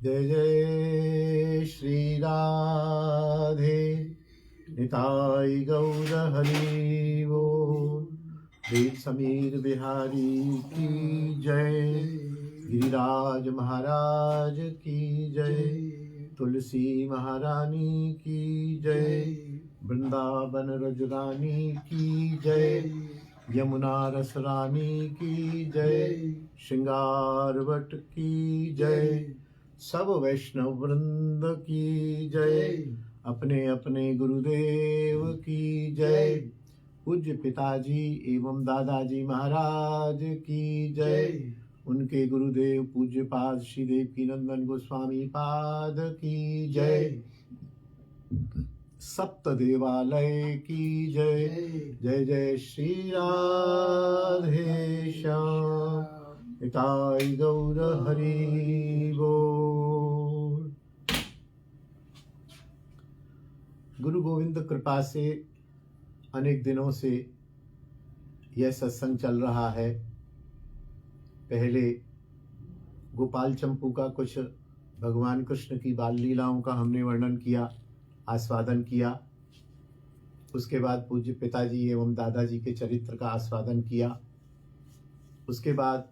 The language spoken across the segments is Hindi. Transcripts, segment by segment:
जय जय श्री राधे निताई गौर हरि बोल। वेद समीर बिहारी की जय, गिरिराज महाराज की जय, तुलसी महारानी की जय, वृंदावन रजरानी की जय, यमुना रस रानी की जय, श्रृंगार वट की जय, सब वैष्णव वृंद की जय, अपने अपने गुरुदेव की जय, पूज्य पिताजी एवं दादाजी महाराज की जय, उनके गुरुदेव पूज्य पाद श्री देवकी नंदन गोस्वामी पाद की जय, सप्त देवालय की जय। जय जय श्री राधे श्याम निताई गौर हरि बोल। गुरु गोविंद कृपा से अनेक दिनों से यह सत्संग चल रहा है। पहले गोपाल चंपू का कुछ भगवान कृष्ण की बाल लीलाओं का हमने वर्णन किया, आस्वादन किया। उसके बाद पूज्य पिताजी एवं दादाजी के चरित्र का आस्वादन किया। उसके बाद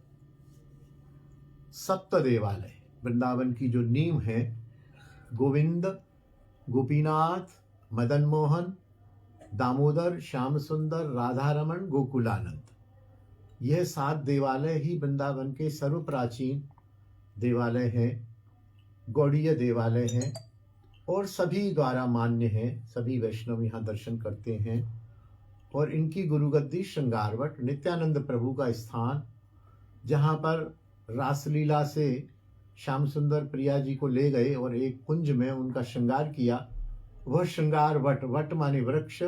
सप्त देवालय वृंदावन की जो नींव है, गोविंद, गोपीनाथ, मदन मोहन, दामोदर, श्याम सुंदर, राधा रमन, गोकुलानंद, यह 7 देवालय ही वृंदावन के सर्व प्राचीन देवालय हैं, गौड़ीय देवालय हैं और सभी द्वारा मान्य हैं। सभी वैष्णव यहाँ दर्शन करते हैं और इनकी गुरुगद्दी श्रृंगारवट नित्यानंद प्रभु का स्थान, जहाँ पर रासलीला से श्याम सुंदर प्रिया जी को ले गए और एक कुंज में उनका श्रृंगार किया, वह श्रृंगार वट, वट माने वृक्ष,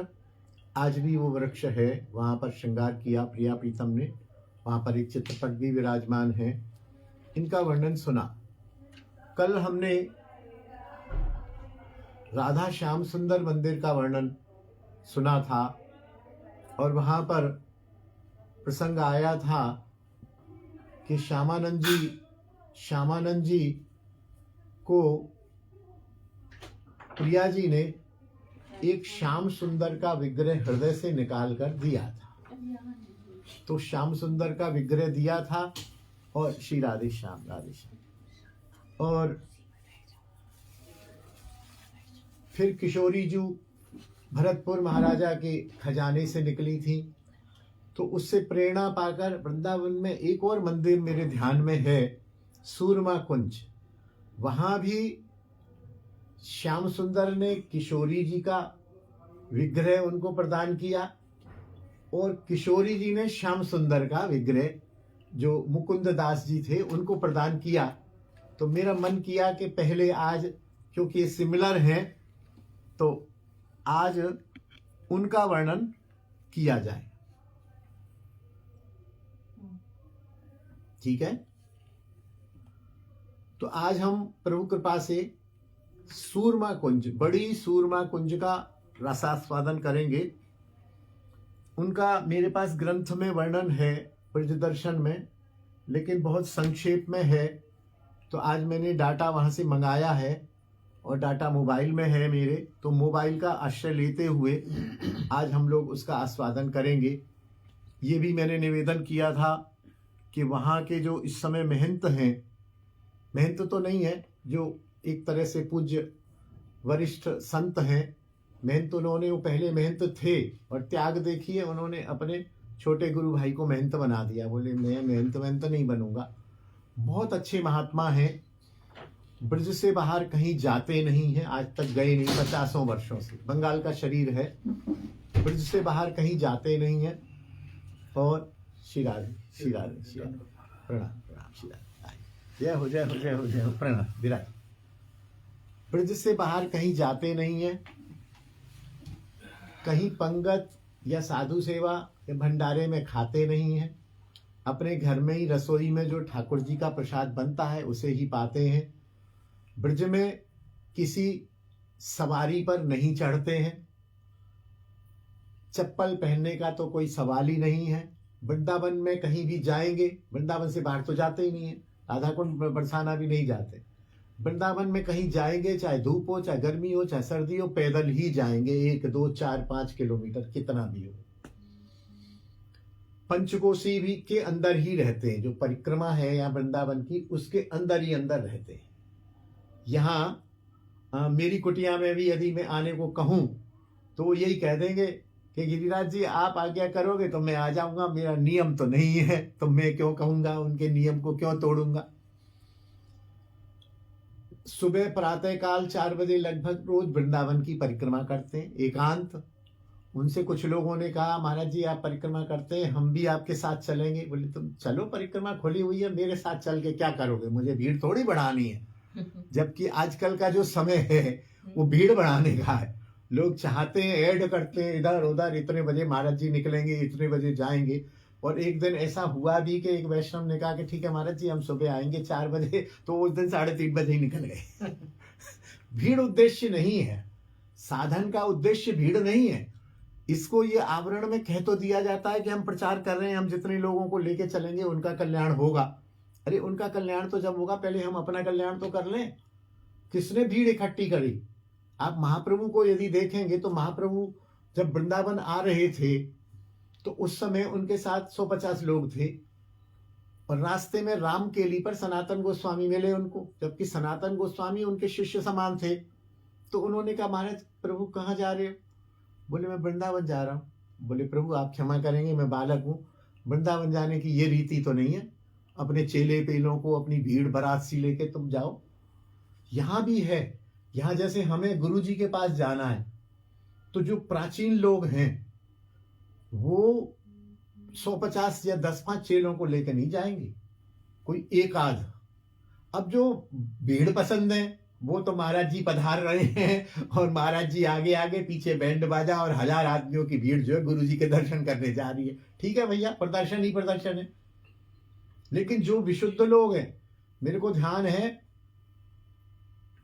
आज भी वो वृक्ष है। वहाँ पर श्रृंगार किया प्रिया प्रीतम ने। वहाँ पर एक चित्रपट भी विराजमान है। इनका वर्णन सुना। कल हमने राधा श्याम सुंदर मंदिर का वर्णन सुना था और वहाँ पर प्रसंग आया था कि श्यामानंद जी को प्रिया जी ने एक श्याम सुंदर का विग्रह हृदय से निकाल कर दिया था। तो श्याम सुंदर का विग्रह दिया था और श्री राधे श्याम, राधे श्याम। और फिर किशोरी जी भरतपुर महाराजा के खजाने से निकली थी, तो उससे प्रेरणा पाकर वृंदावन में एक और मंदिर मेरे ध्यान में है, सूरमा कुंज। वहां भी श्याम सुंदर ने किशोरी जी का विग्रह उनको प्रदान किया और किशोरी जी ने श्याम सुंदर का विग्रह, जो मुकुंद दास जी थे, उनको प्रदान किया। तो मेरा मन किया कि पहले आज, क्योंकि ये सिमिलर हैं, तो आज उनका वर्णन किया जाए। ठीक है, तो आज हम प्रभु कृपा से सूरमा कुंज, बड़ी सूरमा कुंज का रसास्वादन करेंगे। उनका मेरे पास ग्रंथ में वर्णन है, ब्रजदर्शन में, लेकिन बहुत संक्षेप में है। तो आज मैंने डाटा वहाँ से मंगाया है और डाटा मोबाइल में है मेरे, तो मोबाइल का आश्रय लेते हुए आज हम लोग उसका आस्वादन करेंगे। ये भी मैंने निवेदन किया था कि वहाँ के जो इस समय महंत हैं, महंत तो नहीं है, जो एक तरह से पूज्य वरिष्ठ संत हैं, महंत उन्होंने, वो पहले महंत थे और त्याग देखिए, उन्होंने अपने छोटे गुरु भाई को महंत बना दिया। बोले मैं महंत नहीं बनूंगा। बहुत अच्छे महात्मा हैं, ब्रज से बाहर कहीं जाते नहीं हैं, आज तक गए नहीं, 50 वर्षों से। बंगाल का शरीर है, ब्रज से बाहर कहीं जाते नहीं हैं। और श्री राधे श्री राधे श्री राधे, प्रणाम प्रणाम, श्री राधे, जय हो जय हो जय हो जय हो, प्रणाम विराज। ब्रज से बाहर कहीं जाते नहीं हैं, कहीं पंगत या साधु सेवा या भंडारे में खाते नहीं हैं, अपने घर में ही रसोई में जो ठाकुर जी का प्रसाद बनता है उसे ही पाते हैं। ब्रज में किसी सवारी पर नहीं चढ़ते हैं, चप्पल पहनने का तो कोई सवाल ही नहीं है। वृंदावन में कहीं भी जाएंगे, वृंदावन से बाहर तो जाते ही नहीं है, राधा कुंड बरसाना भी नहीं जाते, वृंदावन में कहीं जाएंगे, चाहे धूप हो, चाहे गर्मी हो, चाहे सर्दी हो, पैदल ही जाएंगे, 1 2 4 5 किलोमीटर कितना भी हो। पंचकोशी भी के अंदर ही रहते हैं, जो परिक्रमा है या वृंदावन की, उसके अंदर ही अंदर रहते हैं। यहाँ मेरी कुटिया में भी यदि मैं आने को कहूँ तो वो यही कह देंगे कि गिरिराज जी आप आज्ञा करोगे तो मैं आ जाऊंगा, मेरा नियम तो नहीं है, तो मैं क्यों कहूंगा, उनके नियम को क्यों तोड़ूंगा। सुबह प्रातः काल 4 बजे लगभग रोज वृंदावन की परिक्रमा करते हैं, एकांत। उनसे कुछ लोगों ने कहा महाराज जी आप परिक्रमा करते हैं, हम भी आपके साथ चलेंगे। बोले तुम चलो, परिक्रमा खुली हुई है, मेरे साथ चल के क्या करोगे, मुझे भीड़ थोड़ी बढ़ानी है। जबकि आजकल का जो समय है वो भीड़ बढ़ाने का है। लोग चाहते हैं, ऐड करते हैं इधर उधर, इतने बजे महाराज जी निकलेंगे, इतने बजे जाएंगे। और एक दिन ऐसा हुआ भी कि एक वैष्णव ने कहा कि ठीक है महाराज जी हम सुबह आएंगे 4 बजे, तो उस दिन 3:30 बजे ही निकल गए। भीड़ उद्देश्य नहीं है, साधन का उद्देश्य भीड़ नहीं है। इसको ये आवरण में कह तो दिया जाता है कि हम प्रचार कर रहे हैं, हम जितने लोगों को लेके चलेंगे उनका कल्याण होगा। अरे उनका कल्याण तो जब होगा, पहले हम अपना कल्याण तो कर लें। किसने भीड़ इकट्ठी करी? आप महाप्रभु को यदि देखेंगे तो महाप्रभु जब वृंदावन आ रहे थे तो उस समय उनके साथ 150 लोग थे, और रास्ते में राम केली पर सनातन गोस्वामी मिले उनको, जबकि सनातन गोस्वामी उनके शिष्य समान थे। तो उन्होंने कहा महाराज प्रभु कहाँ जा रहे हो? बोले मैं वृंदावन जा रहा हूँ। बोले प्रभु आप क्षमा करेंगे, मैं बालक हूँ, वृंदावन जाने की ये रीति तो नहीं है, अपने चेले पेलों को अपनी भीड़ बारात सी लेके तुम जाओ। यहाँ भी है, यहाँ जैसे हमें गुरु जी के पास जाना है तो जो प्राचीन लोग हैं वो 150 या 10-5 चेलों को लेकर नहीं जाएंगे, कोई एक आध। अब जो भीड़ पसंद है वो तो महाराज जी पधार रहे हैं और महाराज जी आगे आगे, पीछे बैंड बाजा और 1000 आदमियों की भीड़ जो है गुरु जी के दर्शन करने जा रही है। ठीक है भैया, प्रदर्शन ही प्रदर्शन है। लेकिन जो विशुद्ध लोग हैं, मेरे को ध्यान है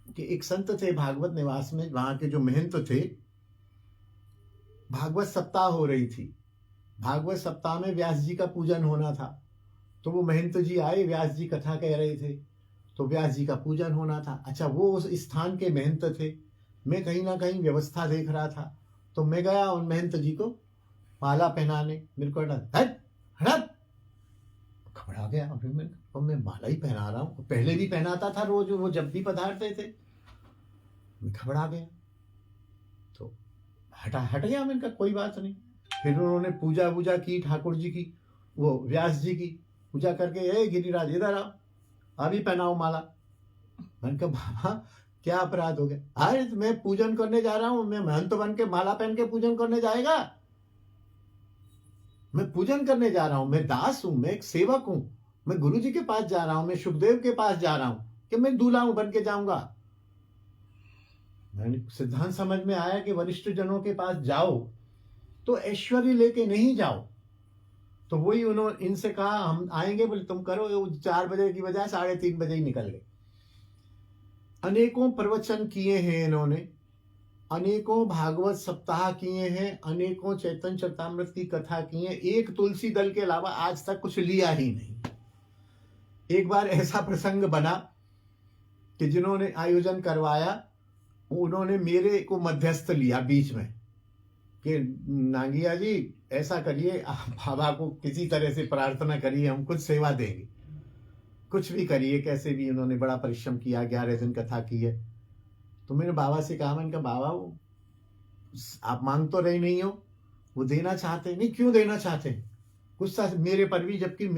कि एक संत थे भागवत निवास में, वहां के जो महंत थे, भागवत सप्ताह हो रही थी, भागवत सप्ताह में व्यास जी का पूजन होना था। तो वो महंत जी आए, व्यास जी कथा कह रहे थे, तो व्यास जी का पूजन होना था। अच्छा वो उस स्थान के महंत थे, मैं कहीं ना कहीं व्यवस्था देख रहा था, तो मैं गया उन महंत जी को माला पहनाने। मेरे को हट घबरा गया, अभी मैं माला ही पहना रहा हूँ, पहले भी पहनाता था रोज, वो जब भी पधारते थे। मैं घबरा गया, तो हट गया। मैंने कहा कोई बात नहीं। फिर उन्होंने पूजा वूजा की, ठाकुर जी की, वो व्यास जी की पूजा करके, ए गिरिराज इधर आओ, अभी पहनाओ माला। मैंने कहा बाबा क्या अपराध हो गया? अरे मैं पूजन करने जा रहा हूं, मैं महंत बन के माला पहन के पूजन करने जाएगा? मैं पूजन करने जा रहा हूं, मैं दास हूं, मैं एक सेवक हूं, मैं गुरु जी के पास जा रहा हूं, मैं सुखदेव के पास जा रहा हूं कि मैं दूल्हा हूं बन के जाऊंगा? मैंने सिद्धांत समझ में आया कि वरिष्ठ जनों के पास जाओ तो ऐश्वर्य लेके नहीं जाओ। तो वही उन्होंने इनसे कहा हम आएंगे, बोले तुम करो। 4 बजे की बजाय 3:30 बजे ही निकल गए। अनेकों प्रवचन किए हैं इन्होंने, अनेकों भागवत सप्ताह किए हैं, अनेकों चैतन्य चरितामृत की कथा की है, एक तुलसी दल के अलावा आज तक कुछ लिया ही नहीं। एक बार ऐसा प्रसंग बना कि जिन्होंने आयोजन करवाया उन्होंने मेरे को मध्यस्थ लिया बीच में कि नांगिया जी ऐसा करिए, आप बाबा को किसी तरह से प्रार्थना करिए, हम कुछ सेवा देंगे, कुछ भी करिए, कैसे भी। उन्होंने बड़ा परिश्रम किया, 11 दिन कथा की है। तो मैंने बाबा से कहा, मैंने कहा बाबा वो आप मांग तो रहे नहीं हो, वो देना चाहते नहीं, क्यों देना चाहते? गुस्सा मेरे पर भी, जबकि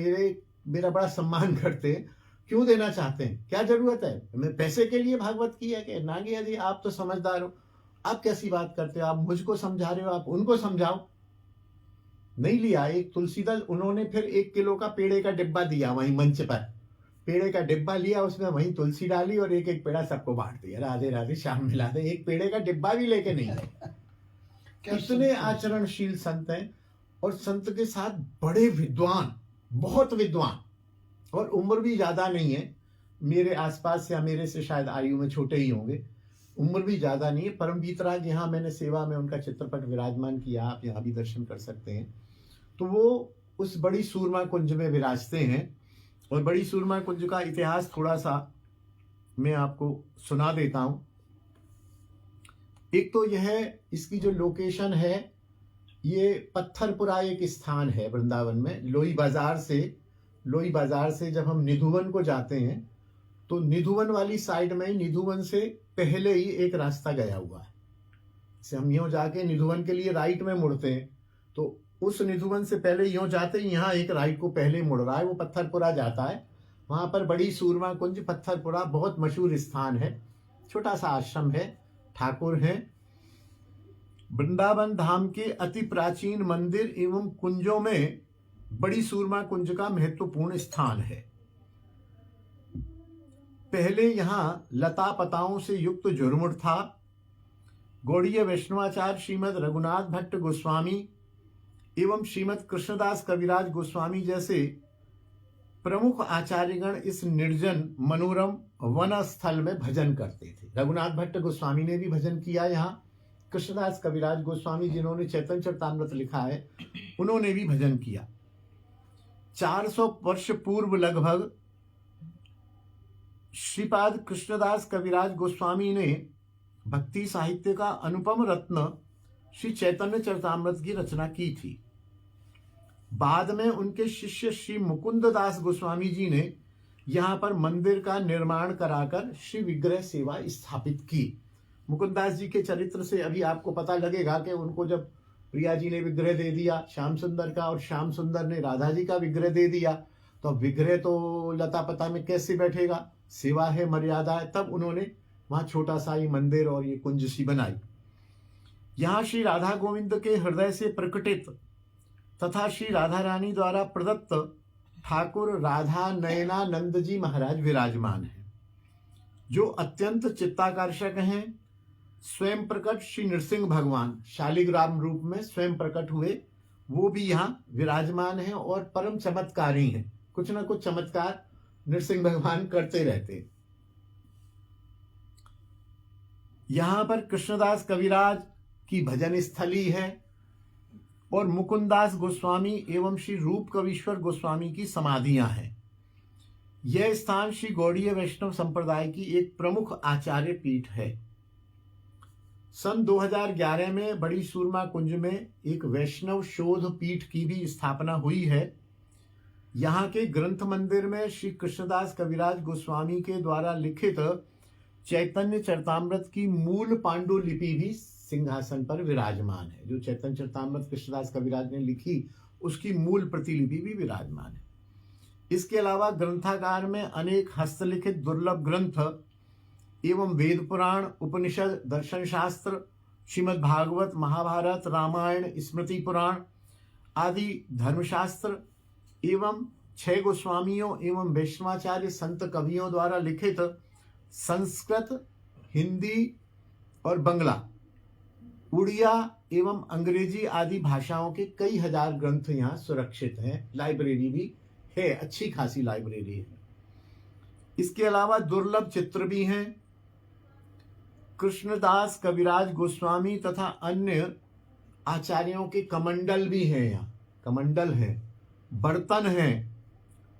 मेरा बड़ा सम्मान करते हैं, क्यों देना चाहते हैं? क्या जरूरत है? मैं पैसे के लिए भागवत की है कि? नागिया जी आप तो समझदार हो, आप कैसी बात करते हो? आप मुझको समझा रहे हो, आप उनको समझाओ। नहीं लिया। एक तुलसी दल उन्होंने फिर 1 किलो का पेड़े का डिब्बा दिया वहीं मंच पर, पेड़े का डिब्बा लिया, उसमें वहीं तुलसी डाली और एक एक पेड़ा सबको बांट दिया, राधे राधे श्याम मिला दे। एक पेड़े का डिब्बा भी लेके नहीं गए। इतने आचरणशील संत हैं, और संत के साथ बड़े विद्वान, बहुत विद्वान, और उम्र भी ज्यादा नहीं है, मेरे आसपास या मेरे से शायद आयु में छोटे ही होंगे, उम्र भी ज्यादा नहीं है। परम वीतराग यहाँ मैंने सेवा में उनका चित्रपट विराजमान किया, आप यहाँ भी दर्शन कर सकते हैं। तो वो उस बड़ी सूरमा कुंज में विराजते हैं, और बड़ी सूरमा कुंज का इतिहास थोड़ा सा मैं आपको सुना देता हूं। एक तो यह इसकी जो लोकेशन है, ये पत्थरपुरा एक स्थान है वृंदावन में। लोई बाजार से जब हम निधुवन को जाते हैं तो निधुवन वाली साइड में, निधुवन से पहले ही एक रास्ता गया हुआ है। जैसे हम यूं जाके निधुवन के लिए राइट में मुड़ते हैं, तो उस निधुवन से पहले यूं जाते ही यहाँ एक राइट को पहले मुड़ रहा है, वो पत्थरपुरा जाता है। वहां पर बड़ी सूरमा कुंज पत्थरपुरा बहुत मशहूर स्थान है, छोटा सा आश्रम है, ठाकुर हैं। वृंदावन धाम के अति प्राचीन मंदिर एवं कुंजों में बड़ी सूरमा कुंज का महत्वपूर्ण स्थान है। पहले यहां लता पताओं से युक्त झुरमुट था। गौड़ीय वैष्णवाचार्य श्रीमद रघुनाथ भट्ट गोस्वामी एवं श्रीमद कृष्णदास कविराज गोस्वामी जैसे प्रमुख आचार्यगण इस निर्जन मनोरम वन स्थल में भजन करते थे। रघुनाथ भट्ट गोस्वामी ने भी भजन किया यहाँ। कृष्णदास कविराज गोस्वामी जिन्होंने चैतन्य चरितामृत लिखा है, उन्होंने भी भजन किया। 400 वर्ष पूर्व लगभग श्रीपाद कृष्णदास कविराज गोस्वामी ने भक्ति साहित्य का अनुपम रत्न श्री चैतन्य चरितामृत की रचना की थी। बाद में उनके शिष्य श्री मुकुंद दास गोस्वामी जी ने यहाँ पर मंदिर का निर्माण कराकर श्री विग्रह सेवा स्थापित की। मुकुंद दास जी के चरित्र से अभी आपको पता लगेगा कि उनको जब प्रिया जी ने विग्रह दे दिया श्याम सुंदर का, और श्याम सुंदर ने राधा जी का विग्रह दे दिया, तो अब विग्रह तो लता पता में कैसे बैठेगा, सेवा है, मर्यादा है। तब उन्होंने वहां छोटा सा ये मंदिर और ये कुंज सी बनाई। यहाँ श्री राधा गोविंद के हृदय से प्रकटित तथा श्री राधा रानी द्वारा प्रदत्त ठाकुर राधा नयनानंद जी महाराज विराजमान हैं, जो अत्यंत चित्ताकर्षक हैं। स्वयं प्रकट श्री नृसिंह भगवान शालिग्राम रूप में स्वयं प्रकट हुए, वो भी यहाँ विराजमान हैं और परम चमत्कारी हैं। कुछ ना कुछ चमत्कार नृसिंह भगवान करते रहते हैं। यहाँ पर कृष्णदास कविराज की भजन स्थली है और मुकुंदास गोस्वामी एवं श्री रूप कवीश्वर गोस्वामी की समाधियां हैं। यह स्थान श्री गौड़ीय वैष्णव संप्रदाय की एक प्रमुख आचार्य पीठ है। सन 2011 में बड़ी सूरमा कुंज में एक वैष्णव शोध पीठ की भी स्थापना हुई है। यहाँ के ग्रंथ मंदिर में श्री कृष्णदास कविराज गोस्वामी के द्वारा लिखित चैतन्य चरितामृत की मूल पांडुलिपि भी सिंहासन पर विराजमान है। जो चैतन्य चरितामृत कृष्णदास कविराज ने लिखी, उसकी मूल प्रतिलिपि भी विराजमान है। इसके अलावा ग्रंथागार में अनेक हस्तलिखित दुर्लभ ग्रंथ एवं वेद पुराण, उपनिषद, दर्शन शास्त्र, श्रीमद् भागवत, महाभारत, रामायण, स्मृति पुराण आदि धर्मशास्त्र एवं 6 गोस्वामियों एवं वैष्णवाचार्य संत कवियों द्वारा लिखित संस्कृत, हिंदी और बंगला, उड़िया एवं अंग्रेजी आदि भाषाओं के कई हजार ग्रंथ यहाँ सुरक्षित हैं। लाइब्रेरी भी है, अच्छी खासी लाइब्रेरी है। इसके अलावा दुर्लभ चित्र भी हैं। कृष्णदास कविराज गोस्वामी तथा अन्य आचार्यों के कमंडल भी हैं। यहाँ कमंडल हैं, बर्तन हैं,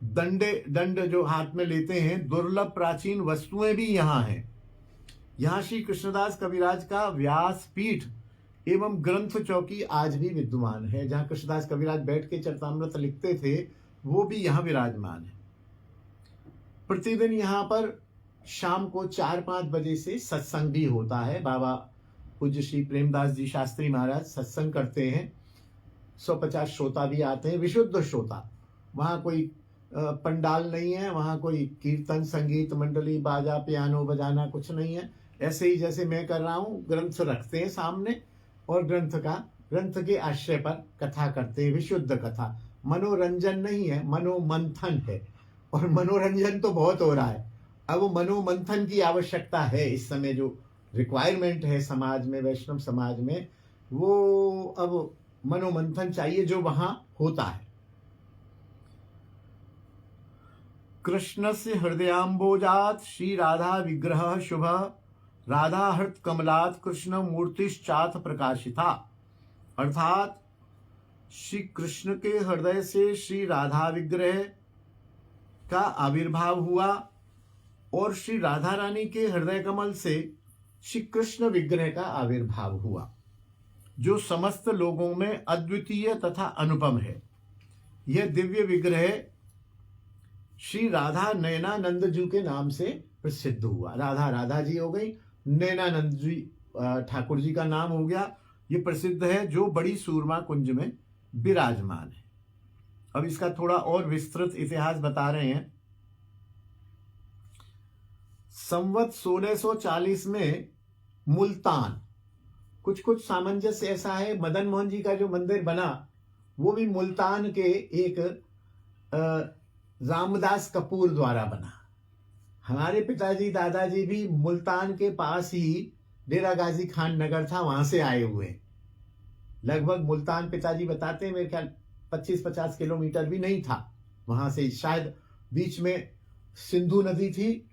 दंड जो हाथ में लेते हैं, दुर्लभ प्राचीन वस्तुएं भी यहाँ हैं। यहाँ श्री कृष्णदास कविराज का व्यासपीठ एवं ग्रंथ चौकी आज भी विद्यमान है। जहाँ कृष्णदास कविराज बैठ के चरितामृत लिखते थे, वो भी यहाँ विराजमान है। प्रतिदिन यहाँ पर शाम को 4-5 बजे से सत्संग भी होता है। बाबा पूज्य श्री प्रेमदास जी शास्त्री महाराज सत्संग करते हैं। 150 श्रोता भी आते हैं, विशुद्ध श्रोता। वहाँ कोई पंडाल नहीं है, वहाँ कोई कीर्तन, संगीत मंडली, बाजा, पियानो बजाना कुछ नहीं है। ऐसे ही जैसे मैं कर रहा हूँ, ग्रंथ रखते हैं सामने और ग्रंथ के आश्रय पर कथा करते हैं। विशुद्ध कथा, मनोरंजन नहीं है, मनोमंथन है। और मनोरंजन तो बहुत हो रहा है, अब मनोमंथन की आवश्यकता है। इस समय जो रिक्वायरमेंट है समाज में, वैष्णव समाज में, वो अब मनोमंथन चाहिए जो वहां होता है। कृष्णस्य हृदयाम्बोजात् श्री राधा विग्रह शुभ, राधा हृत कमलात् कृष्ण मूर्तिश्चाथ प्रकाशिता। अर्थात श्री कृष्ण के हृदय से श्री राधा विग्रह का आविर्भाव हुआ और श्री राधा रानी के हृदय कमल से श्री कृष्ण विग्रह का आविर्भाव हुआ, जो समस्त लोगों में अद्वितीय तथा अनुपम है। यह दिव्य विग्रह श्री राधा नयनानंद जी के नाम से प्रसिद्ध हुआ। राधा राधा जी हो गई, नयनानंद जी ठाकुर जी का नाम हो गया। ये प्रसिद्ध है, जो बड़ी सूरमा कुंज में विराजमान है। अब इसका थोड़ा और विस्तृत इतिहास बता रहे हैं। संवत 1640 में मुल्तान, कुछ सामंजस्य ऐसा है, मदन मोहन जी का जो मंदिर बना वो भी मुल्तान के एक रामदास कपूर द्वारा बना। हमारे पिताजी दादाजी भी मुल्तान के पास ही डेरा गाजी खान नगर था, वहां से आए हुए। लगभग मुल्तान पिताजी बताते हैं मेरे ख्याल 25-50 किलोमीटर भी नहीं था वहां से, शायद बीच में सिंधु नदी थी,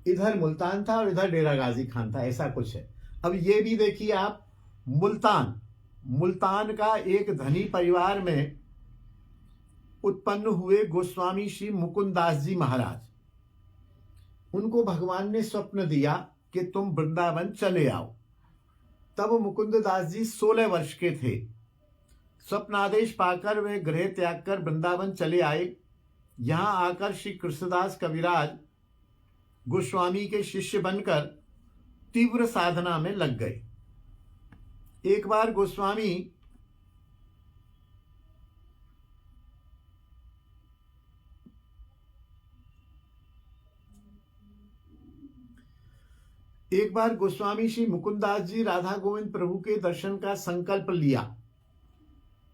इधर मुल्तान था और इधर डेरा गाजी खान था, ऐसा कुछ है। अब ये भी देखिए आप, मुल्तान का एक धनी परिवार में उत्पन्न हुए गोस्वामी श्री मुकुंदास जी महाराज। उनको भगवान ने स्वप्न दिया कि तुम वृंदावन चले आओ। तब मुकुंददास जी 16 वर्ष के थे। स्वप्नादेश पाकर वे गृह त्याग कर वृंदावन चले आए। यहां आकर श्री कृष्णदास कविराज गोस्वामी के शिष्य बनकर तीव्र साधना में लग गए। एक बार गोस्वामी श्री मुकुंदास जी राधा गोविंद प्रभु के दर्शन का संकल्प लिया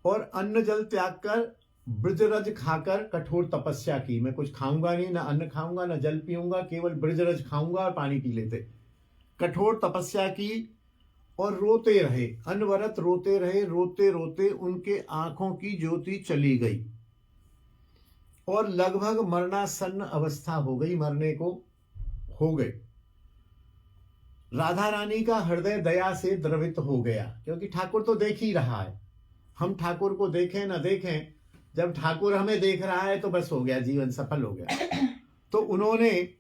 और अन्न जल त्याग कर ब्रजरज खाकर कठोर तपस्या की। मैं कुछ खाऊंगा नहीं, ना अन्न खाऊंगा ना जल पीऊंगा, केवल ब्रजरज खाऊंगा और पानी पी लेते। कठोर तपस्या की और रोते रहे, अनवरत रोते रहे। रोते रोते उनके आंखों की ज्योति चली गई और लगभग मरणासन्न अवस्था हो गई, मरने को हो गए। राधा रानी का हृदय दया से द्रवित हो गया, क्योंकि ठाकुर तो देख ही रहा है। हम ठाकुर को देखें ना देखें, जब ठाकुर हमें देख रहा है तो बस हो गया, जीवन सफल हो गया। तो उन्होंने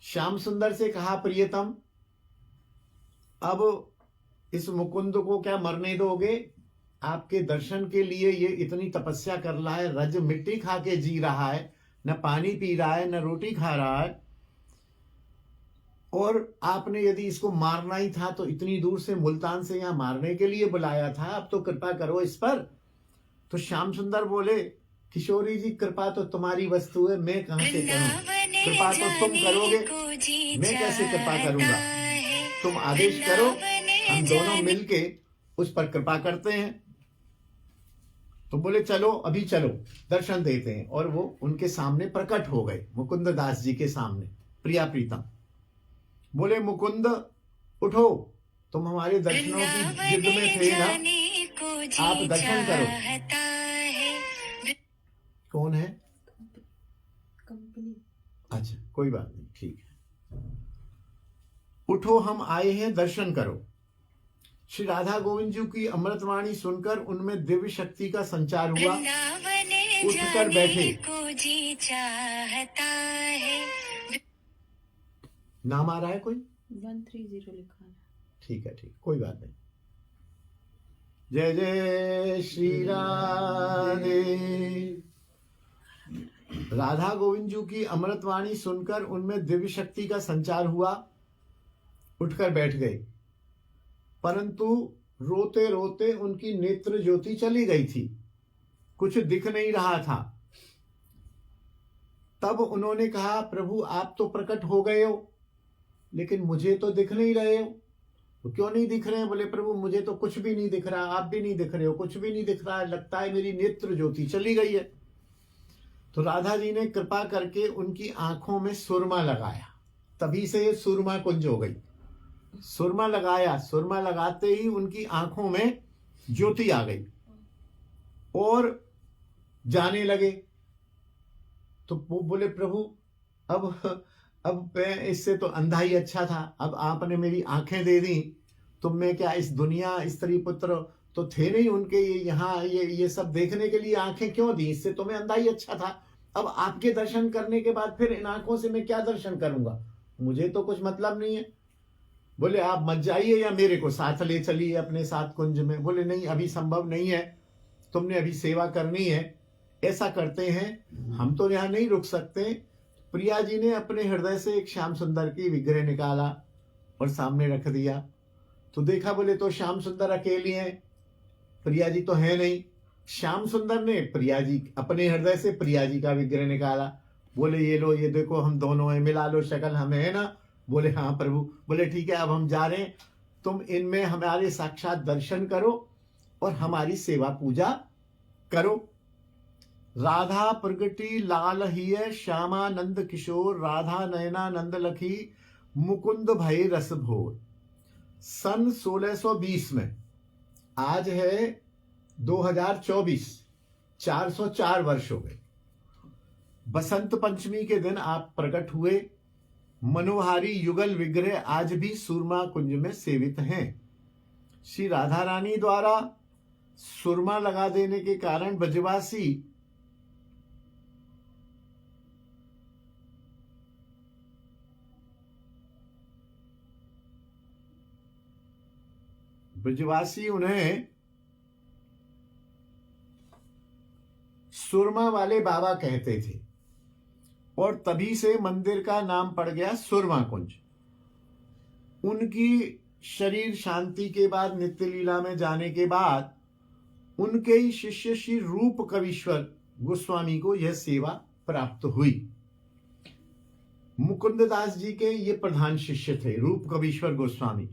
श्याम सुंदर से कहा, प्रियतम अब इस मुकुंद को क्या मरने दोगे? आपके दर्शन के लिए ये इतनी तपस्या कर रहा है, रज मिट्टी खा के जी रहा है, न पानी पी रहा है न रोटी खा रहा है, और आपने यदि इसको मारना ही था तो इतनी दूर से मुल्तान से यहां मारने के लिए बुलाया था, अब तो कृपा करो इस पर। तो श्याम सुंदर बोले, किशोरी जी कृपा तो तुम्हारी वस्तु है, मैं कहां से करूं? कृपा तो तुम करोगे, मैं कैसे कृपा करूंगा? तुम आदेश करो, हम दोनों मिलके उस पर कृपा करते हैं। तो बोले चलो, अभी चलो, दर्शन देते हैं। और वो उनके सामने प्रकट हो गए, मुकुंद दास जी के सामने। प्रिया प्रीतम बोले, मुकुंद उठो, तुम हमारे दर्शनों की जिद में थे ना, आप दर्शन करो। कौन है? कंपनी। अच्छा, कोई बात नहीं, ठीक है। उठो, हम आए हैं, दर्शन करो। श्री राधा गोविंद जी की अमृतवाणी सुनकर उनमें दिव्य शक्ति का संचार हुआ। उठकर बैठे। नाम आ रहा है कोई? 130 लिखा है। ठीक है, ठीक, कोई बात नहीं। जय जय श्री राधे। राधा गोविंद जी की अमृतवाणी सुनकर उनमें दिव्य शक्ति का संचार हुआ। उठकर बैठ गए, परंतु रोते रोते उनकी नेत्र ज्योति चली गई थी, कुछ दिख नहीं रहा था। तब उन्होंने कहा, प्रभु आप तो प्रकट हो गए हो, लेकिन मुझे तो दिख नहीं रहे हो। तो क्यों नहीं दिख रहे हैं? बोले, प्रभु मुझे तो कुछ भी नहीं दिख रहा, आप भी नहीं दिख रहे हो, कुछ भी नहीं दिख रहा है, लगता है मेरी नेत्र ज्योति चली गई है। तो राधा जी ने कृपा करके उनकी आंखों में सुरमा लगाया, तभी से सुरमा कुंज हो गई। सुरमा लगाया, सुरमा लगाते ही उनकी आंखों में ज्योति आ गई और जाने लगे। तो वो बोले, प्रभु अब मैं इससे तो अंधा ही अच्छा था, अब आपने मेरी आंखें दे दी, तो मैं क्या इस दुनिया, स्त्री पुत्र तो थे नहीं उनके, यहाँ ये सब देखने के लिए आंखें क्यों दी? इससे तो मैं अंधा ही अच्छा था। अब आपके दर्शन करने के बाद फिर इन आंखों से मैं क्या दर्शन करूंगा, मुझे तो कुछ मतलब नहीं है। बोले आप मत जाइए या मेरे को साथ ले चलिए अपने साथ कुंज में। बोले नहीं अभी संभव नहीं है, तुमने अभी सेवा करनी है। ऐसा करते हैं, हम तो यहाँ नहीं रुक सकते। प्रिया जी ने अपने हृदय से एक श्याम सुंदर की विग्रह निकाला और सामने रख दिया। तो देखा, बोले तो श्याम सुंदर अकेली हैं, प्रिया जी तो है नहीं। श्याम सुंदर ने प्रिया जी अपने हृदय से प्रिया जी का विग्रह निकाला। बोले ये लो, ये देखो हम दोनों हैं, मिला लो शक्ल, हमें है ना। बोले हाँ प्रभु। बोले ठीक है, अब हम जा रहे हैं, तुम इनमें हमारे साक्षात दर्शन करो और हमारी सेवा पूजा करो। राधा प्रगटी लाल हिय श्यामानंद किशोर, राधा नयना नंद लखी मुकुंद भय रस भोर। सन 1620 में, आज है 2024, 404 वर्ष हो गए। बसंत पंचमी के दिन आप प्रकट हुए। मनोहारी युगल विग्रह आज भी सुरमा कुंज में सेवित हैं। श्री राधा रानी द्वारा सुरमा लगा देने के कारण ब्रजवासी उन्हें सुरमा वाले बाबा कहते थे और तभी से मंदिर का नाम पड़ गया सुरमा कुंज। उनकी शरीर शांति के बाद, नित्य लीला में जाने के बाद, उनके ही शिष्य श्री रूप कवीश्वर गोस्वामी को यह सेवा प्राप्त हुई। मुकुंद दास जी के ये प्रधान शिष्य थे, रूप कवीश्वर गोस्वामी।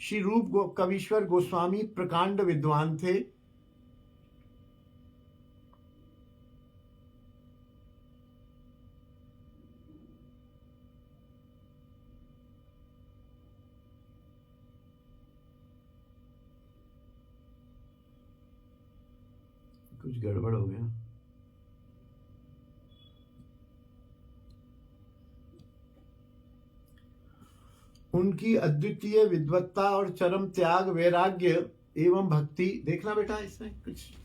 श्री रूप कवीश्वर गोस्वामी प्रकांड विद्वान थे। कुछ गड़बड़ हो गया। उनकी अद्वितीय विद्वत्ता और चरम त्याग, वैराग्य एवं भक्ति। देखना बेटा इसमें कुछ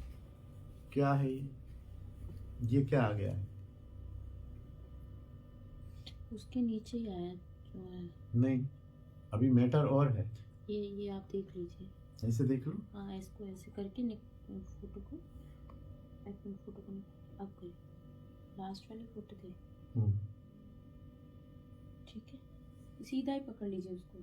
क्या है, ये क्या आ गया है? उसके नीचे ही आया जो है। नहीं, अभी मैटर और है। ये आप देख लीजिए। ऐसे देख लो। हाँ, इसको ऐसे करके फोटो को अब करिए। लास्ट वाली फोटो थे, ठीक है, सीधा ही पकड़ लीजिए उसको।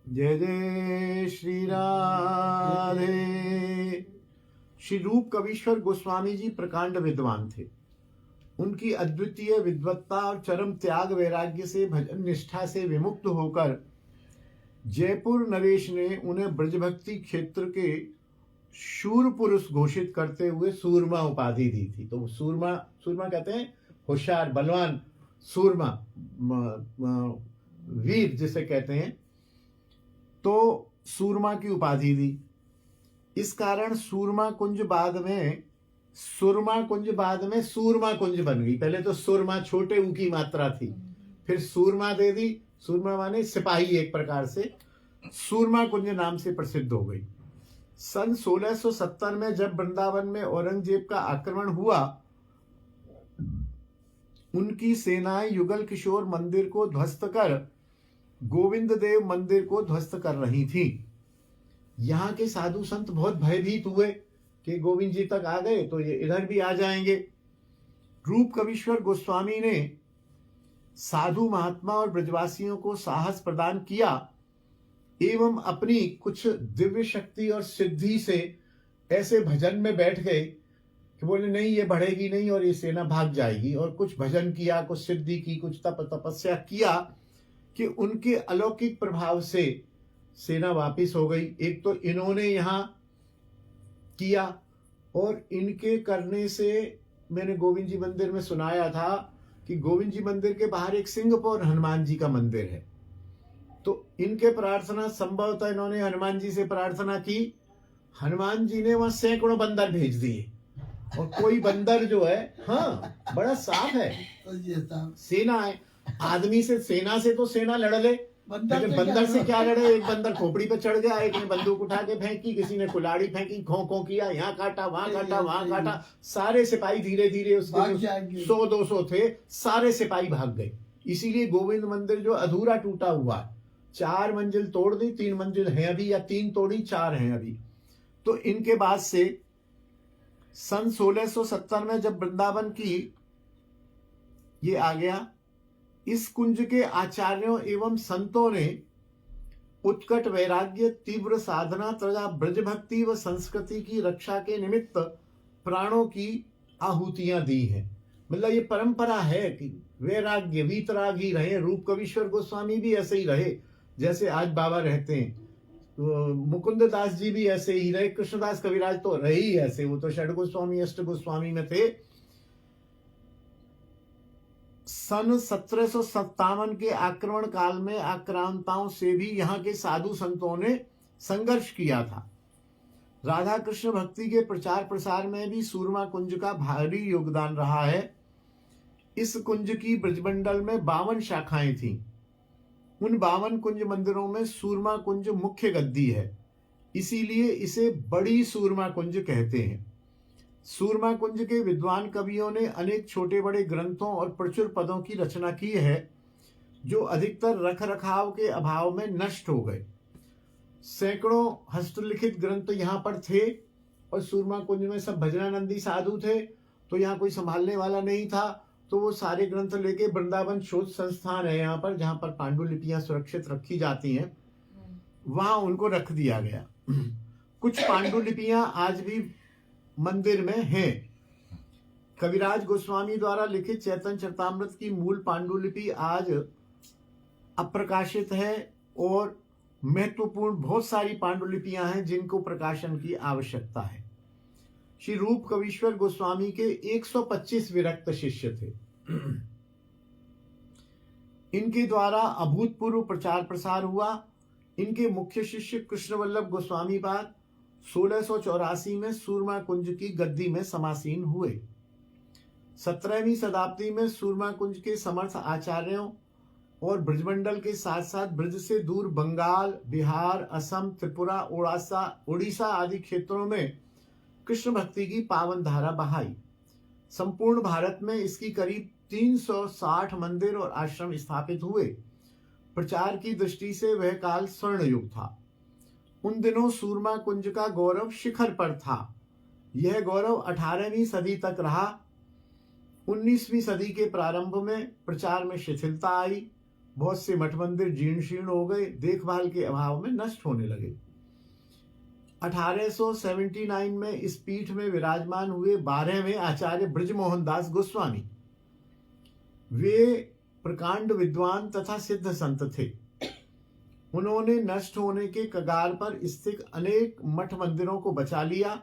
जय जय श्री राधे। श्री रूप कवीश्वर गोस्वामी जी प्रकांड विद्वान थे। उनकी अद्वितीय विद्वत्ता और चरम त्याग वैराग्य से, भजन निष्ठा से विमुक्त होकर जयपुर नरेश ने उन्हें ब्रजभक्ति क्षेत्र के शूर पुरुष घोषित करते हुए सूरमा उपाधि दी थी। तो सूरमा कहते हैं होशियार, बलवान, सूरमा, वीर जिसे कहते हैं, तो सूरमा की उपाधि दी। इस कारण सूरमा कुंज बाद में सूरमा कुंज बन गई। पहले तो सूरमा छोटे ऊ की मात्रा थी, फिर सूरमा दे दी। सूरमा माने सिपाही, एक प्रकार से सूरमा कुंज नाम से प्रसिद्ध हो गई। सन 1670 में जब वृंदावन में औरंगजेब का आक्रमण हुआ, उनकी सेनाएं युगल किशोर मंदिर को ध्वस्त कर गोविंद देव मंदिर को ध्वस्त कर रही थी। यहाँ के साधु संत बहुत भयभीत हुए कि गोविंद जी तक आ गए तो ये इधर भी आ जाएंगे। रूप कवीश्वर गोस्वामी ने साधु महात्मा और ब्रजवासियों को साहस प्रदान किया एवं अपनी कुछ दिव्य शक्ति और सिद्धि से ऐसे भजन में बैठ गए कि बोले नहीं, ये बढ़ेगी नहीं और ये सेना भाग जाएगी। और कुछ भजन किया, कुछ सिद्धि की, कुछ तपस्या किया कि उनके अलौकिक प्रभाव से सेना वापिस हो गई। एक तो इन्होंने यहाँ किया और इनके करने से मैंने गोविंद जी मंदिर में सुनाया था कि गोविंद जी मंदिर के बाहर एक सिंहपुर हनुमान जी का मंदिर है। तो इनके प्रार्थना, संभवतः इन्होंने हनुमान जी से प्रार्थना की, हनुमान जी ने वहां सैकड़ों बंदर भेज दिए। और कोई बंदर जो है, हाँ बड़ा साफ है, सेना है, आदमी से, सेना से तो सेना लड़ ले, लेकिन बंदर से क्या लड़े? एक बंदर खोपड़ी पे चढ़ गया, एक ने बंदूक उठा के फेंकी, किसी ने कुल्हाड़ी फेंकी, खो खो किया, यहाँ काटा वहां काटा वहां काटा। सारे सिपाही धीरे धीरे उसके 100-200 थे, सारे सिपाही भाग गए। इसीलिए गोविंद मंदिर जो अधूरा टूटा हुआ है, 4 मंजिल तोड़ दी, 3 मंजिल है अभी, या 3 तोड़ी 4 हैं अभी। तो इनके बाद से सन 1670 में जब वृंदावन की ये आ गया, इस कुंज के आचार्यों एवं संतों ने उत्कट वैराग्य, तीव्र साधना तथा ब्रज भक्ति व संस्कृति की रक्षा के निमित्त प्राणों की आहुतियां दी हैं। मतलब ये परंपरा है कि वैराग्य वीतरागी रहे। रूप कवीश्वर गोस्वामी भी ऐसे ही रहे जैसे आज बाबा रहते हैं, तो मुकुंद दास जी भी ऐसे ही रहे, कृष्णदास कविराज तो रहे ही ऐसे, वो तो षड गोस्वामी अष्ट गोस्वामी में थे। सन 1757 के आक्रमण काल में आक्रांताओं से भी यहाँ के साधु संतों ने संघर्ष किया था। राधा कृष्ण भक्ति के प्रचार प्रसार में भी सूरमा कुंज का भारी योगदान रहा है। इस कुंज की ब्रजमंडल में 52 शाखाएं थीं। उन 52 कुंज मंदिरों में सूरमा कुंज मुख्य गद्दी है, इसीलिए इसे बड़ी सूरमा कुंज कहते हैं। सूरमा कुंज के विद्वान कवियों ने अनेक छोटे बड़े ग्रंथों और प्रचुर पदों की रचना की है, जो अधिकतर रख रखाव के अभाव में नष्ट हो गए। सैकड़ों हस्तलिखित ग्रंथ यहाँ पर थे, और सूरमा कुंज में सब भजनानंदी साधु थे, तो यहाँ कोई संभालने वाला नहीं था, तो वो सारे ग्रंथ लेके वृंदावन शोध संस्थान है यहाँ पर, जहाँ पर पांडुलिपियां सुरक्षित रखी जाती हैं, वहां उनको रख दिया गया। कुछ पांडुलिपियां आज भी मंदिर में हैं। कविराज गोस्वामी द्वारा लिखित चैतन्य चरितामृत की मूल पांडुलिपि आज अप्रकाशित है, और महत्वपूर्ण बहुत सारी पांडुलिपियां हैं जिनको प्रकाशन की आवश्यकता है। श्री रूप कवीश्वर गोस्वामी के 125 विरक्त शिष्य थे। इनके द्वारा अभूतपूर्व प्रचार प्रसार हुआ। इनके मुख्य शिष्य कृष्ण वल्लभ गोस्वामी पाद 1684 में सूरमा कुंज की गद्दी में समासीन हुए। 17वीं शताब्दी में सूरमा कुंज के समर्थ आचार्यों और ब्रजमंडल के साथ साथ ब्रज से दूर बंगाल, बिहार, असम, त्रिपुरा, उड़ीसा आदि क्षेत्रों में कृष्ण भक्ति की पावन धारा बहाई। संपूर्ण भारत में इसकी करीब 360 मंदिर और आश्रम स्थापित हुए। प्रचार की दृष्टि से वह काल स्वर्ण युग था। उन दिनों सूरमा कुंज का गौरव शिखर पर था। यह गौरव 18वीं सदी तक रहा। 19वीं सदी के प्रारंभ में प्रचार में शिथिलता आई। बहुत से मठ मंदिर जीर्ण शीर्ण हो गए, देखभाल के अभाव में नष्ट होने लगे। 1879 में इस पीठ में विराजमान हुए 12वें आचार्य ब्रजमोहन दास गोस्वामी। वे प्रकांड विद्वान तथा सिद्ध संत थे। उन्होंने नष्ट होने के कगार पर स्थित अनेक मठ मंदिरों को बचा लिया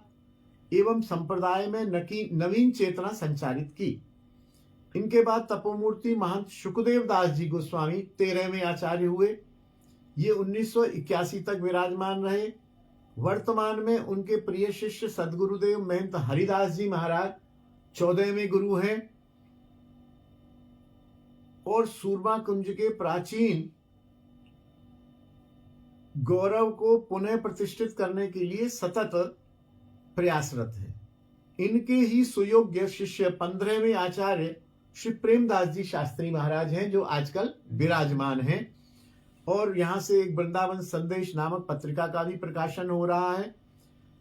एवं संप्रदाय में नवीन चेतना संचारित की। इनके बाद तपोमूर्ति महंत शुकदेव दास जी गोस्वामी 13वें आचार्य हुए। ये 1981 तक विराजमान रहे। वर्तमान में उनके प्रिय शिष्य सदगुरुदेव महंत हरिदास जी महाराज 14वें गुरु हैं, और सूरमा कुंज के प्राचीन गौरव को पुनः प्रतिष्ठित करने के लिए सतत प्रयासरत है। इनके ही सुयोग्य शिष्य 15वें आचार्य श्री प्रेमदास जी शास्त्री महाराज हैं, जो आजकल विराजमान हैं। और यहाँ से एक वृंदावन संदेश नामक पत्रिका का भी प्रकाशन हो रहा है।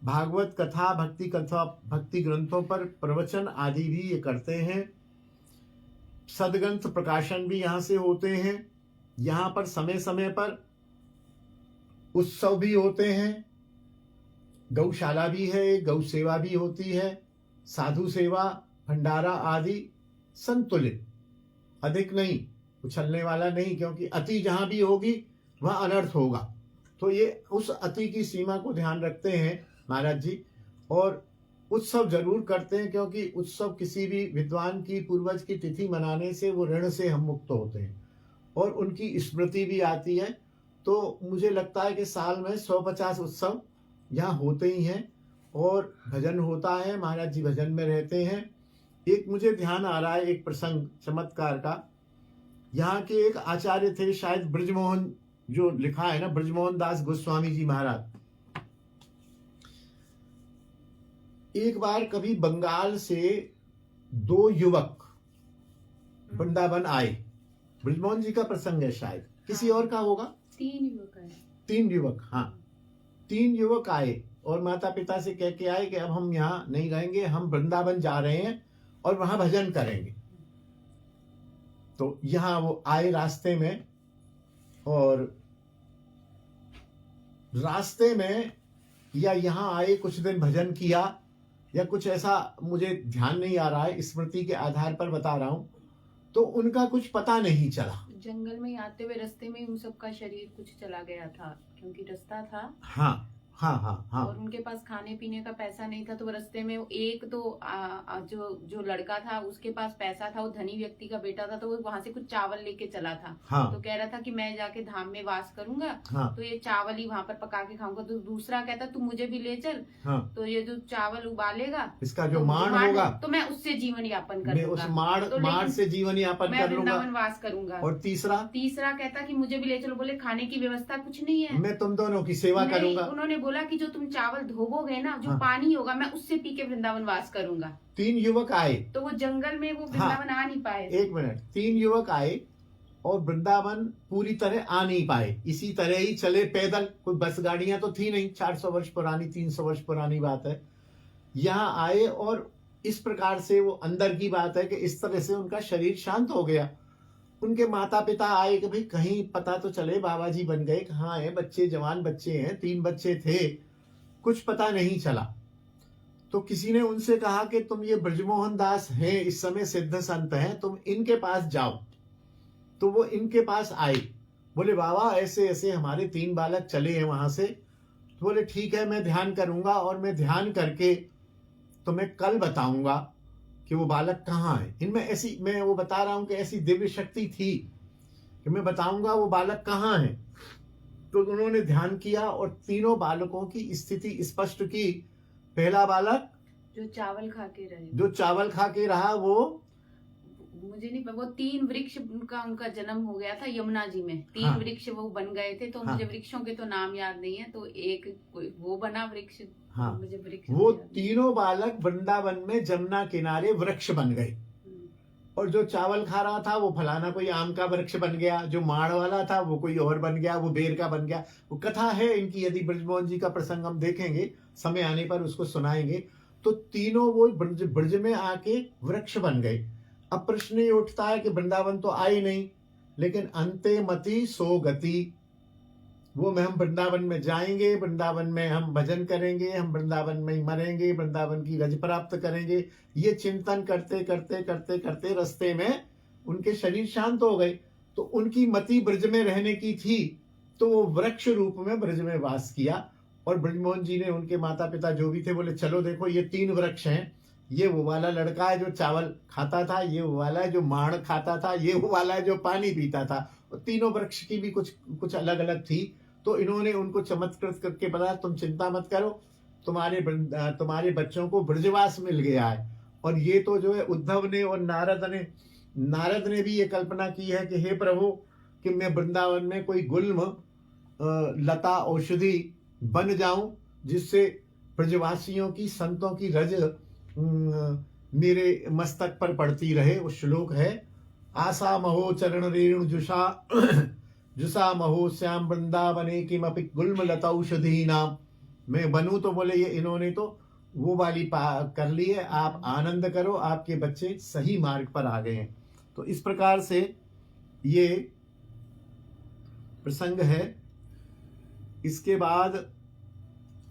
भागवत कथा, भक्ति ग्रंथों पर प्रवचन आदि भी ये करते हैं। सदग्रंथ प्रकाशन भी यहाँ से होते हैं। यहाँ पर समय समय पर उत्सव भी होते हैं। गौशाला भी है, गौ सेवा भी होती है, साधु सेवा, भंडारा आदि संतुलित, अधिक नहीं, उछलने वाला नहीं, क्योंकि अति जहां भी होगी वहां अनर्थ होगा। तो ये उस अति की सीमा को ध्यान रखते हैं महाराज जी, और उत्सव जरूर करते हैं, क्योंकि उत्सव किसी भी विद्वान की पूर्वज की तिथि मनाने से वो ऋण से हम मुक्त होते हैं और उनकी स्मृति भी आती है। तो मुझे लगता है कि साल में 150 उत्सव यहाँ होते ही हैं, और भजन होता है, महाराज जी भजन में रहते हैं। एक मुझे ध्यान आ रहा है एक प्रसंग चमत्कार का। यहाँ के एक आचार्य थे, शायद ब्रजमोहन जो लिखा है ना ब्रजमोहन दास गोस्वामी जी महाराज, एक बार कभी बंगाल से 2 युवक वृंदावन आए। ब्रजमोहन जी का प्रसंग है, शायद किसी और का होगा। 3 युवक आए। 3 युवक, हाँ 3 युवक आए और माता पिता से कह के आए कि अब हम यहाँ नहीं रहेंगे, हम वृंदावन जा रहे हैं और वहां भजन करेंगे। तो यहाँ वो आए रास्ते में, और रास्ते में या यहाँ आए कुछ दिन भजन किया या कुछ ऐसा, मुझे ध्यान नहीं आ रहा है, स्मृति के आधार पर बता रहा हूं, तो उनका कुछ पता नहीं चला। जंगल में आते हुए रास्ते में उन सबका शरीर कुछ चला गया था, क्योंकि रास्ता था। हाँ हाँ हाँ हाँ। और उनके पास खाने पीने का पैसा नहीं था, तो वो रास्ते में एक तो जो लड़का था उसके पास पैसा था, वो धनी व्यक्ति का बेटा था, तो वो वहां से कुछ चावल लेके चला था। हाँ। तो कह रहा था कि मैं जाके धाम में वास करूंगा। हाँ। तो ये चावल ही वहां पर पका के खाऊंगा। तो दूसरा कहता तू मुझे भी ले चल। हाँ। तो ये जो चावल उबालेगा, इसका जो तो माड़ होगा, तो मैं उससे जीवन यापन मैं करूंगा। उस माड़ से जीवन यापन मैं कर लूंगा, वृंदावन वास करूंगा। और तीसरा कहता कि मुझे भी ले चलो। बोले खाने की व्यवस्था कुछ नहीं है, मैं तुम दोनों की सेवा करूंगा। उन्होंने बोला कि जो तुम चावल धोबोगे ना, जो हाँ। पानी होगा, मैं उससे पी के वृंदावन वास करूंगा। 3 युवक आए, तो वो जंगल में वो वृंदावन आ नहीं पाए। 1 मिनट, 3 युवक आए और वृंदावन पूरी तरह आ नहीं पाए, इसी तरह ही चले पैदल। कोई बस गाड़ियां तो थी नहीं, 400 वर्ष पुरानी 300 वर्ष पुरानी बात है। यहाँ आए और इस प्रकार से, वो अंदर की बात है कि इस तरह से उनका शरीर शांत हो गया। उनके माता पिता आए कि भाई कहीं पता तो चले, बाबा जी बन गए, कहाँ है बच्चे, जवान बच्चे हैं, 3 बच्चे थे, कुछ पता नहीं चला। तो किसी ने उनसे कहा कि तुम ये ब्रजमोहन दास हैं, इस समय सिद्ध संत हैं, तुम इनके पास जाओ। तो वो इनके पास आए, बोले बाबा ऐसे ऐसे हमारे 3 बालक चले हैं वहां से। तो बोले ठीक है, मैं ध्यान करूंगा, और मैं ध्यान करके तुम्हें कल बताऊंगा कि वो बालक कहाँ है। इनमें ऐसी, मैं वो बता रहा हूं कि ऐसी दिव्य शक्ति थी कि मैं बताऊंगा वो बालक कहाँ है। तो उन्होंने ध्यान किया और तीनों बालकों की स्थिति स्पष्ट की। पहला बालक जो चावल खा के रहा, वो मुझे नहीं पता, वो 3 वृक्ष उनका जन्म हो गया था यमुना जी में। 3 हाँ। वृक्ष वो बन गए थे। तो हाँ। मुझे वृक्षों के तो नाम याद नहीं है। तो एक वो बना वृक्ष। हाँ। मुझे वृक्ष वो तीनों बालक वृंदावन में जमुना किनारे वृक्ष बन गए। और जो चावल खा रहा था वो फलाना कोई आम का वृक्ष बन गया, जो माड़ वाला था वो कोई और बन गया, वो बेर का बन गया। वो कथा है इनकी, यदि ब्रजमोहन जी का प्रसंग हम देखेंगे, समय आने पर उसको सुनाएंगे। तो तीनों वो ब्रज में आके वृक्ष बन गए। अब प्रश्न ये उठता है कि वृंदावन तो आए नहीं, लेकिन अंते मति सो गति, वो में हम वृंदावन में जाएंगे, वृंदावन में हम भजन करेंगे, हम वृंदावन में ही मरेंगे, वृंदावन की रज प्राप्त करेंगे। ये चिंतन करते करते करते करते रास्ते में उनके शरीर शांत हो गए। तो उनकी मति ब्रज में रहने की थी, तो वो वृक्ष रूप में ब्रज में वास किया। और ब्रजमोहन जी ने, उनके माता पिता जो भी थे, बोले चलो देखो ये 3 वृक्ष हैं, ये वो वाला लड़का है जो चावल खाता था, ये वो वाला है जो माड़ खाता था, ये वो वाला है जो पानी पीता था। और तीनों वृक्ष की भी कुछ अलग अलग थी। तो इन्होंने उनको चमत्कृत करके बताया, तुम चिंता मत करो, तुम्हारे बच्चों को ब्रजवास मिल गया है। और ये तो जो है उद्धव ने और नारद ने भी ये कल्पना की है कि हे प्रभु, कि मैं वृंदावन में कोई गुल्म लता औषधि बन जाऊं, जिससे ब्रजवासियों की, संतों की रज मेरे मस्तक पर पड़ती रहे। वो श्लोक है, आशा महो चरण रेणु जुषा महो श्याम वृंदावने किमपि गुल्म लतौषधि नाम। मैं बनूं, तो बोले ये इन्होंने तो वो वाली कर ली है, आप आनंद करो, आपके बच्चे सही मार्ग पर आ गए हैं। तो इस प्रकार से ये प्रसंग है। इसके बाद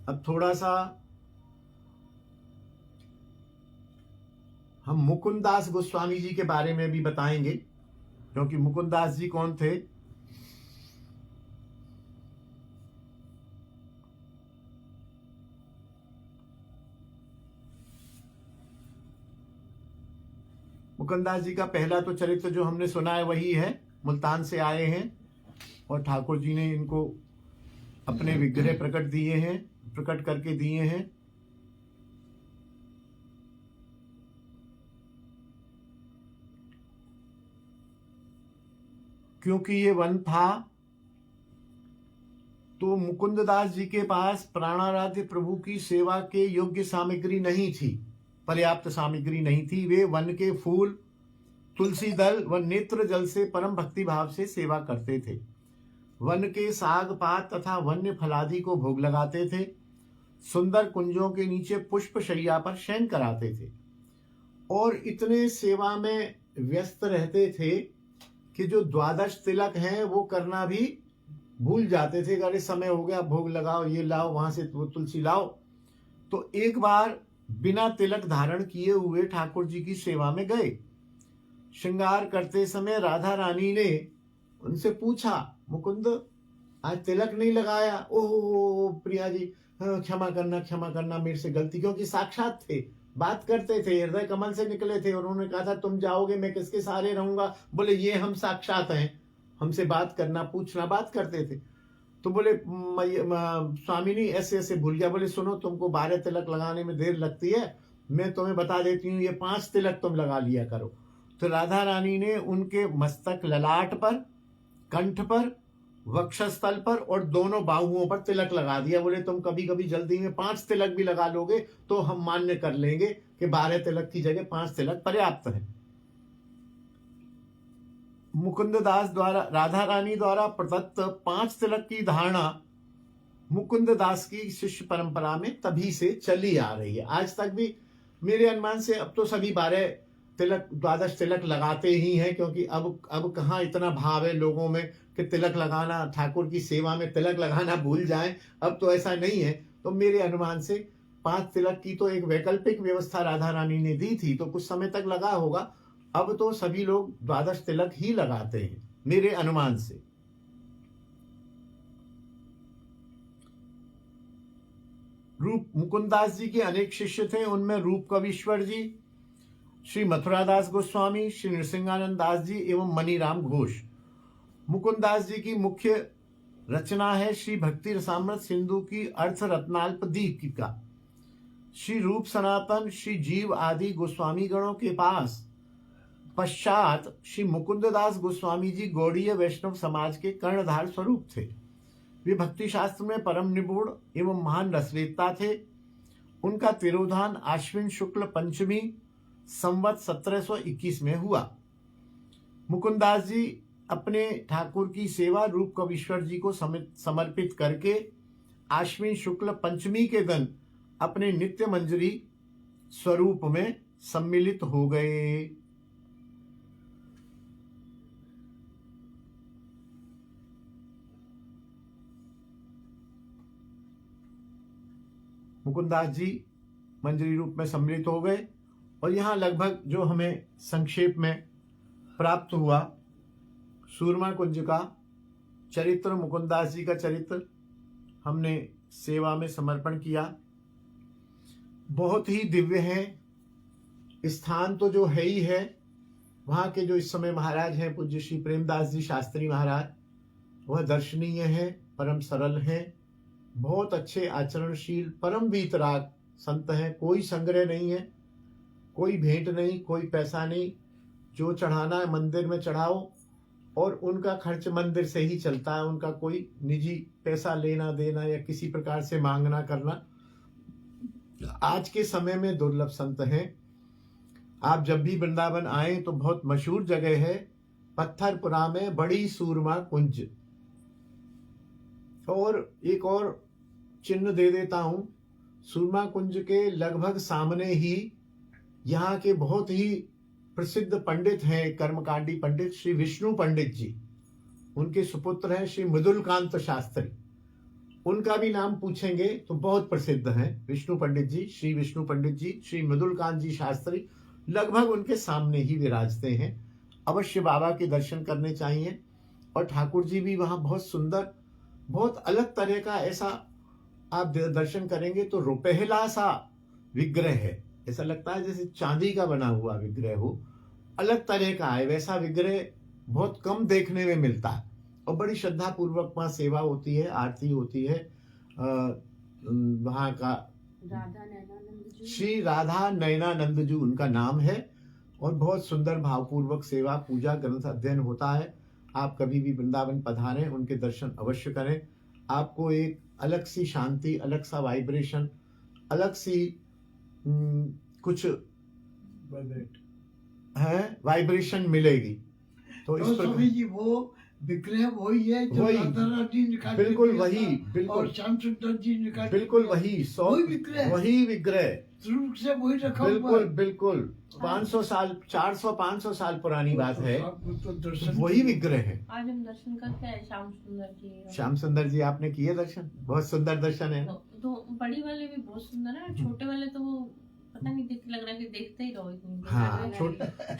अब थोड़ा सा हम मुकुंदास गोस्वामी जी के बारे में भी बताएंगे, क्योंकि मुकुंदास जी कौन थे। मुकुंदास जी का पहला तो चरित्र जो हमने सुना है वही है, मुल्तान से आए हैं और ठाकुर जी ने इनको अपने विग्रह प्रकट करके दिए हैं। क्योंकि ये वन था तो मुकुंददास जी के पास प्राणाराध्य प्रभु की सेवा के योग्य सामग्री नहीं थी, पर्याप्त सामग्री नहीं थी। वे वन के फूल, तुलसी दल व नेत्र जल से परम भक्ति भाव से सेवा करते थे। वन के साग पात तथा वन्य फलादि को भोग लगाते थे। सुंदर कुंजों के नीचे पुष्प शैया पर शयन कराते थे और इतने सेवा में व्यस्त रहते थे कि जो द्वादश तिलक हैं वो करना भी भूल जाते थे। अरे समय हो गया, भोग लगाओ, ये लाओ, वहां से वो तुलसी लाओ। तो एक बार बिना तिलक धारण किए हुए ठाकुर जी की सेवा में गए। श्रृंगार करते समय राधा रानी ने उनसे पूछा, मुकुंद आज तिलक नहीं लगाया? ओह प्रिया जी, क्षमा करना मेरे से गलती। क्योंकि साक्षात थे, बात करते थे, हृदय कमल से निकले थे और उन्होंने कहा था तुम जाओगे मैं किसके सहारे रहूंगा? बोले ये हम साक्षात हैं, हमसे बात करना, पूछना, बात करते थे। तो बोले स्वामिनी ऐसे ऐसे भूल गया। बोले सुनो, तुमको 12 तिलक लगाने में देर लगती है, मैं तुम्हें बता देती हूँ, ये 5 तिलक तुम लगा लिया करो। तो राधा रानी ने उनके मस्तक ललाट पर, कंठ पर, वक्षस्थल पर और दोनों बाहुओं पर तिलक लगा दिया। बोले तुम कभी कभी जल्दी में 5 तिलक भी लगा लोगे तो हम मान्य कर लेंगे कि 12 तिलक की जगह 5 तिलक पर्याप्त है। मुकुंददास द्वारा, राधा रानी द्वारा प्रदत्त 5 तिलक की धारणा मुकुंददास की शिष्य परंपरा में तभी से चली आ रही है। आज तक भी मेरे अनुमान से अब तो सभी 12 तिलक, द्वादश तिलक लगाते ही हैं, क्योंकि अब कहाँ इतना भाव है लोगों में कि तिलक लगाना, ठाकुर की सेवा में तिलक लगाना भूल जाएं। अब तो ऐसा नहीं है। तो मेरे अनुमान से 5 तिलक की तो एक वैकल्पिक व्यवस्था राधा रानी ने दी थी, तो कुछ समय तक लगा होगा। अब तो सभी लोग द्वादश तिलक ही लगाते हैं मेरे अनुमान से। रूप मुकुंददास जी के अनेक शिष्य थे, उनमें रूप कवीश्वर जी, श्री मथुरादास गोस्वामी, श्री नृसिंहानंद दास जी एवं मनीराम घोष। मुकुंददास जी की मुख्य रचना है श्री भक्ति रसामृत सिंधु की अर्थ रत्नाल्प दीपिका। श्री रूप सनातन, श्री जीव आदि गोस्वामी गणों के पास पश्चात श्री मुकुंददास गोस्वामी जी गौड़ीय वैष्णव समाज के कर्णधार स्वरूप थे। वे भक्ति शास्त्र में परम निपुण एवं महान रसवेत्ता थे। उनका तिरोधान आश्विन शुक्ल पंचमी संवत 1721 में हुआ। मुकुंददास जी अपने ठाकुर की सेवा रूप कवीश्वर जी को समर्पित करके आश्विन शुक्ल पंचमी के दिन अपने नित्य मंजरी स्वरूप में सम्मिलित हो गए। मुकुंददास जी मंजरी रूप में सम्मिलित हो गए और यहाँ लगभग जो हमें संक्षेप में प्राप्त हुआ, सूरमा कुंज का चरित्र, मुकुंददास जी का चरित्र हमने सेवा में समर्पण किया। बहुत ही दिव्य है। स्थान तो जो है ही है, वहाँ के जो इस समय महाराज हैं पूज्य श्री प्रेमदास जी शास्त्री महाराज, वह दर्शनीय है, परम सरल है, बहुत अच्छे आचरणशील, परम वीतराग संत हैं। कोई संग्रह नहीं है, कोई भेंट नहीं, कोई पैसा नहीं। जो चढ़ाना है मंदिर में चढ़ाओ और उनका खर्च मंदिर से ही चलता है। उनका कोई निजी पैसा लेना देना या किसी प्रकार से मांगना करना आज के समय में दुर्लभ संत हैं। आप जब भी वृंदावन आए तो बहुत मशहूर जगह है पत्थरपुरा में बड़ी सूरमा कुंज। और एक और चिन्ह दे देता हूं, सूरमा कुंज के लगभग सामने ही यहाँ के बहुत ही प्रसिद्ध पंडित हैं, कर्मकांडी पंडित श्री विष्णु पंडित जी। उनके सुपुत्र हैं श्री मृदुलकांत शास्त्री। उनका भी नाम पूछेंगे तो बहुत प्रसिद्ध हैं विष्णु पंडित जी, श्री विष्णु पंडित जी, श्री मृदुलकांत जी शास्त्री लगभग उनके सामने ही विराजते हैं। अवश्य बाबा के दर्शन करने चाहिए। और ठाकुर जी भी वहाँ बहुत सुंदर, बहुत अलग तरह का, ऐसा आप दर्शन करेंगे तो रुपहला सा विग्रह है। ऐसा लगता है जैसे चांदी का बना हुआ विग्रह हो, अलग तरह का है। वैसा विग्रह बहुत कम देखने में मिलता है और बड़ी श्रद्धा पूर्वक वहाँ सेवा होती है, आरती होती है। वहाँ का श्री राधा नयनानंद जी उनका नाम है और बहुत सुंदर भावपूर्वक सेवा, पूजा, ग्रंथ अध्ययन होता है। आप कभी भी वृंदावन पधारें, उनके दर्शन अवश्य करें। आपको एक अलग सी शांति, अलग सा वाइब्रेशन, अलग सी कुछ है वाइब्रेशन मिलेगी। तो इस तो प्रकार स्वामी जी वो विग्रह वही है जो वही, राधा रानी निकाल के बिल्कुल दिया वही, था, बिल्कुल और श्याम सुंदर जी निकाल के बिल्कुल दिया। वही, वही विग्रह, वही विग्रह, शुरू से वही रखा हुआ बिल्कुल है। बिल्कुल 500 साल, 400-500 साल पुरानी बात है। आपको तो दर्शन वही विग्रह है। आज हम दर्शन करके आए श्याम सुंदर जी। श्याम सुंदर जी आपने किए दर्शन? बहुत सुंदर दर्शन है। तो बड़ी वाले भी बहुत सुंदर है, छोटे वाले तो वो पता नहीं देख लग रहा है कि देखते ही रहो इतनी देर। हाँ,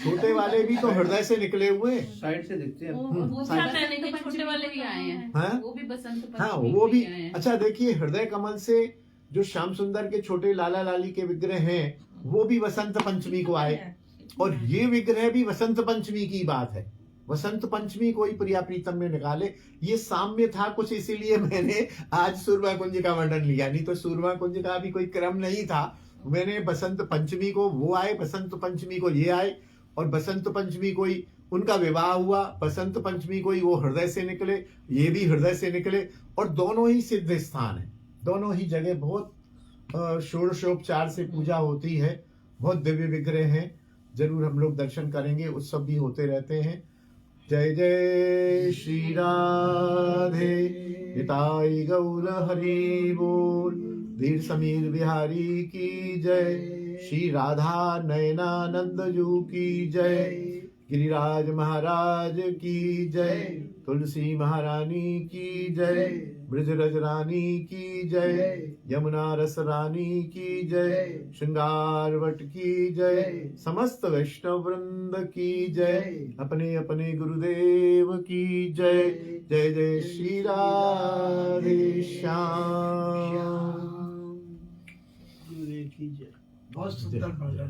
छोटे वाले भी तो हृदय से निकले हुए। साइड से दिखते हैं। वो साइड- क्या कहने के छोटे वाले भी आए हैं, हाँ? वो भी बसंत हाँ पंचमी वो पे भी। आए हैं। अच्छा देखिए, हृदय कमल से जो श्याम सुंदर के छोटे लाला लाली के विग्रह हैं वो भी वसंत पंचमी को आए, और ये विग्रह भी वसंत पंचमी की बात है। वसंत पंचमी को ही प्रिया प्रीतम में निकाले। ये साम्य था कुछ, इसीलिए मैंने आज सूरमा कुंज का वर्णन लिया, नहीं तो सूरमा कुंज का भी कोई क्रम नहीं था। मैंने बसंत पंचमी को वो आए, बसंत पंचमी को ये आए, और बसंत पंचमी को ही उनका विवाह हुआ, बसंत पंचमी को ही वो हृदय से निकले, ये भी हृदय से निकले, और दोनों ही सिद्ध स्थान है। दोनों ही जगह बहुत षोडशोपचार से पूजा होती है, बहुत दिव्य विग्रह हैं। जरूर हम लोग दर्शन करेंगे, उत्सव भी होते रहते हैं। जय जय श्री राधे, निताई गौर हरि बोल। वीर समीर बिहारी की जय, श्री राधा नयनानंद जू की जय, गिरिराज महाराज की जय, तुलसी महारानी की जय, ब्रजरज रानी की जय, यमुना रस रानी की जय, श्रृंगार वट की जय, समस्त वैष्णव वृंद की जय, अपने अपने गुरुदेव की जय। जय जय श्री राधे श्याम। बहुत सुंदर भजन।